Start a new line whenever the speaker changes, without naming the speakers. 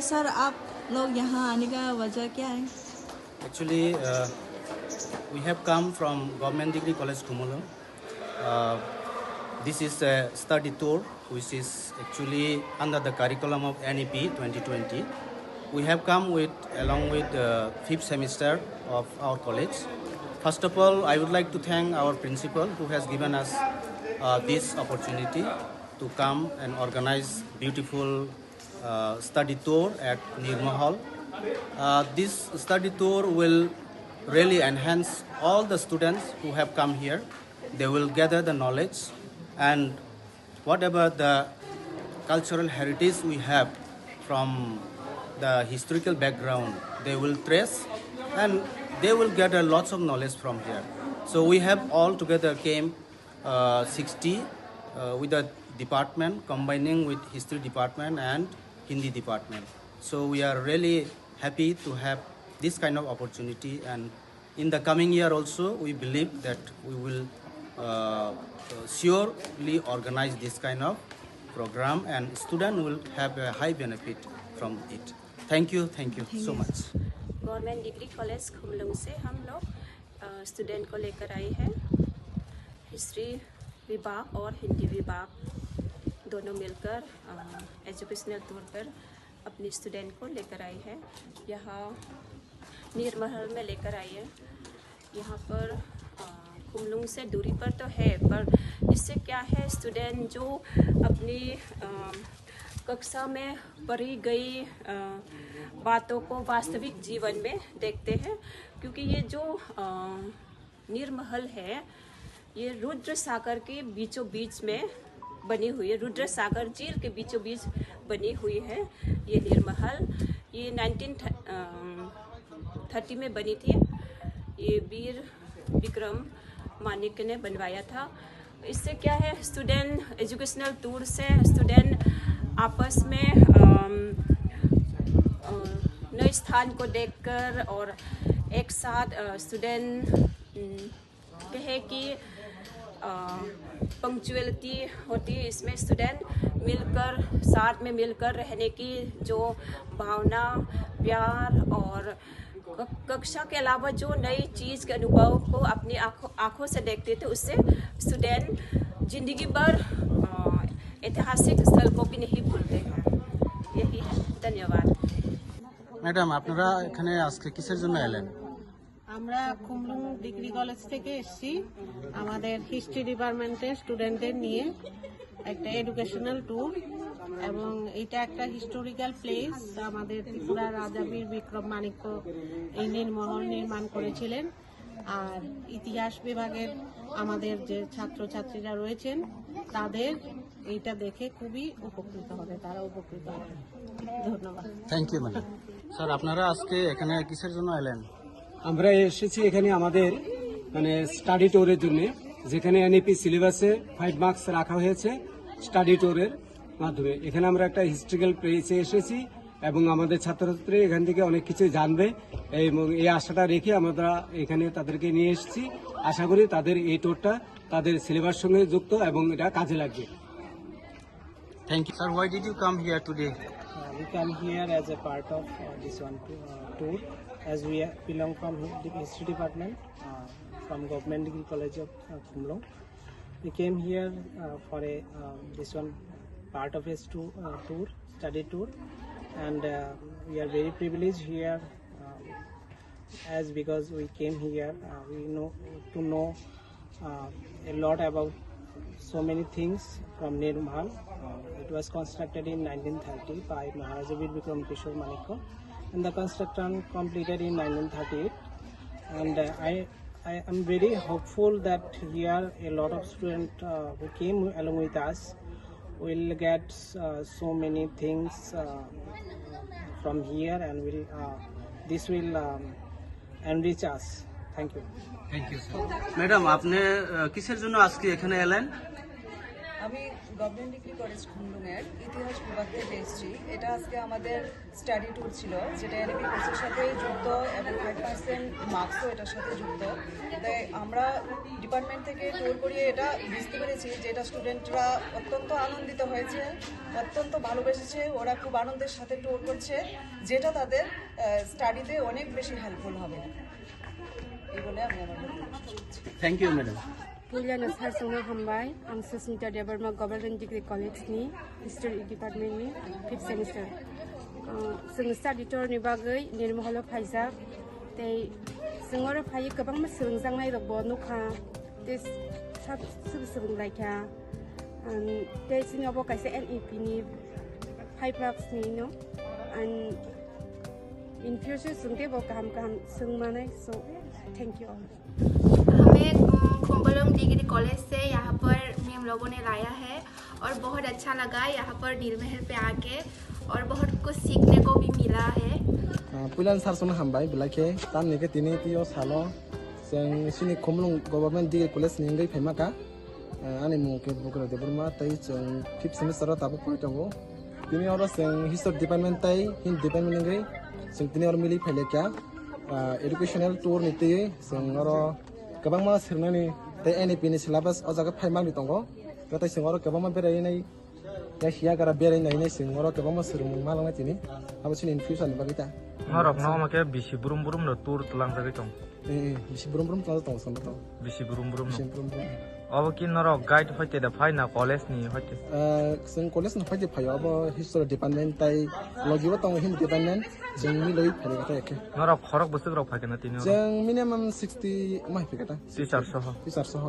Sir आप लोग यहाँ आने का वजह क्या है?
Actually, we have come from Government Degree College Khumulung. Uh, this is a study tour, which is actually under the curriculum of NEP 2020. We have come along with the 5th semester of our college. First of all, I would like to thank our principal who has given us this opportunity to come and organize beautiful study tour at Nirmahal. This study tour will really enhance all the students who have come here. They will gather the knowledge and whatever the cultural heritage we have from the historical background, they will trace and they will gather lots of knowledge from here. So we have all together came 60 with the department combining with history department and Hindi department. So we are really happy to have this kind of opportunity, and in the coming year also we believe that we will surely organize this kind of program and student will have a high benefit from it. Thank you so much.
Government degree college Khumlung से हम लोग student को लेकर आए हैं। History विभाग और हिंदी विभाग दोनों मिलकर एजुकेशनल टूर पर अपने स्टूडेंट को लेकर आए हैं। यहाँ नीरमहल में लेकर आए हैं। यहाँ पर खुमलुंग से दूरी पर तो है, पर इससे क्या है, स्टूडेंट जो अपनी कक्षा में पढ़ी गई बातों को वास्तविक जीवन में देखते हैं, क्योंकि ये जो नीरमहल है ये रुद्र सागर के बीचों बीच में बनी हुई है। रुद्र सागर झील के बीचों बीच बनी हुई है ये नीरमहल। ये 1930 में बनी थी। ये वीर विक्रम मानिक ने बनवाया था। इससे क्या है, स्टूडेंट एजुकेशनल टूर से स्टूडेंट आपस में नए स्थान को देखकर और एक साथ स्टूडेंट कहे कि पंक्चुअलिटी होती है, इसमें स्टूडेंट मिलकर साथ में मिलकर रहने की जो भावना, प्यार और कक्षा के अलावा जो नई चीज़ के अनुभव को अपनी आँखों से देखते थे, उससे स्टूडेंट जिंदगी भर ऐतिहासिक स्थल को भी नहीं भूलते हैं। यही है। धन्यवाद।
ম্যাডাম, আপনারা এখানে আজকে কিসের জন্য এলেন?
আমরা খুমলুং ডিগ্রি কলেজ থেকে এসেছি আমাদের হিস্ট্রি ডিপার্টমেন্টের স্টুডেন্টদের নিয়ে একটা এডুকেশনাল ট্যুর, এবং এটা একটা হিস্টোরিক্যাল প্লেস। আমাদের ত্রিপুরা রাজা বীর বিক্রম মানিক্য এই নীরমহল নির্মাণ করেছিলেন। আর ইতিহাস বিভাগের আমাদের যে ছাত্রছাত্রীরা রয়েছেন তাদের এইটা দেখে খুবই উপকৃত হবে, তারা উপকৃত হবে। ধন্যবাদ।
Thank you madam. স্যার, আপনারা আজকে এখানে কিসের জন্য এলেন?
আমরা এসেছি এখানে আমাদের স্টাডি ট্যুরের জন্য, যেখানে এনইপি সিলেবাসে 5 মার্কস রাখা হয়েছে স্টাডি ট্যুরের মাধ্যমে। এখানে আমরা একটা হিস্ট্রিক্যাল প্লেসে এসেছি এবং আমাদের ছাত্রছাত্রী এখান থেকে অনেক কিছু জানবে এবং এই আশাটা রেখে আমরা এখানে তাদেরকে নিয়ে এসেছি। আশা করি তাদের এই ট্যুরটা তাদের সিলেবাস সঙ্গে যুক্ত এবং এটা কাজে লাগবে।
Thank you. Sir, why did you come here today?
We come here as a part of this one tour, as we belong from the history department from Government Degree College of Khumlung. We came here for this one part of a tour, study tour, and we are very privileged here as because we came here we know a lot about so many things from Nirmahal. It was constructed in 1930 by Maharaja Veer Vikram Kishore Manikya, and the construction completed in 1938. And I am very hopeful that here a lot of students who came along with us will get so many things from here, and this will enrich us. Thank you.
Thank you, sir. Madam, আপনি কিসের জন্য আজকে এখানে এলেন?
আমি government degree college খুমলুঙের ইতিহাস বিভাগ থেকে এসেছি। এটা আজকে আমাদের স্টাডি ট্যুর ছিল, যেটা এনএপি কোর্সের সাথে যুক্ত এবং 5% মার্কসও এটার সাথে যুক্ত। তাই আমরা ডিপার্টমেন্ট থেকে ট্যুর করিয়ে এটা বুঝতে পেরেছি যে এটা স্টুডেন্টরা অত্যন্ত আনন্দিত হয়েছে, অত্যন্ত ভালোবেসেছে, ওরা খুব আনন্দের সাথে ট্যুর করছে, যেটা তাদের স্টাডিতে অনেক বেশি হেল্পফুল হবে। এই বলে আমি আমার
Thank you, madam.
Puliana Sarsona Hambai, I'm Susmita Debarma, Government Degree College ni, History Department ni, 5th semester. Seng study tour ni bagai nirmahalo phaijak, tei sengora phai kabang ma seungjang rok bo nukha, tei sab seung laika, tei sini abo kaisa NEP ni 5 marks ni no, and in future sungte bo kaham seung manai, so thank you all.
हमें खुम्बलुंग degree college से यहाँ पर हम लोगों ने लाया है और बहुत अच्छा लगा यहाँ पर नीलमहल पे आके और बहुत कुछ सीखने को भी मिला है।
पुलियान सारसोना हामबाय बिलाखे ताम नेके तिनि तियो सालो जों सिनि खुम्बलुंग गभर्नमेंट डिग्री कॉलेज निंगै फैमाका आनि मुके बुकरा देबरमा तै जों 5th सेमेस्टर ताबो फरायदोंगो तिनि और जों हिस्ट्री डिपार्टमेंट तै हिंदी डिपार्टमेंट निंगै जों तिनि और मिलि फैलेका एडुकेशनल टूर निति जों और गोबां सोंनानै तै एनइपि नि सिलेबास अजागा 5 मार्क नि दंगो गतै जों और गोबां बेरायनाय यासिया गारा बेरायनायनै जों और गोबां सोलोंनो मालांनाय तिनि आबसिनि इन फ्यूचर नि बागैता
नरक न माके बिसि बुरुम बुरुम न टूर तलां जागै दं
बिसि बुरुम बुरुम तलां दं सनतो
बिसि बुरुम बुरुम
बिसि बुरुम बुरुम
अब कि नरक गाइड फैते दा फाइना कॉलेज नि फैते
जों कॉलेज नि फैते फायो अब हिस्ट्री डिपार्टमेंट तै लगिबो दं हिंदी डिपार्टमेंट जों मिलै फैगोता एके
नरक खरक बसग्राव फायगोन तिनि
जों मिनिमाम 60 माइ फैगोता
टीचर सह
टीचर सह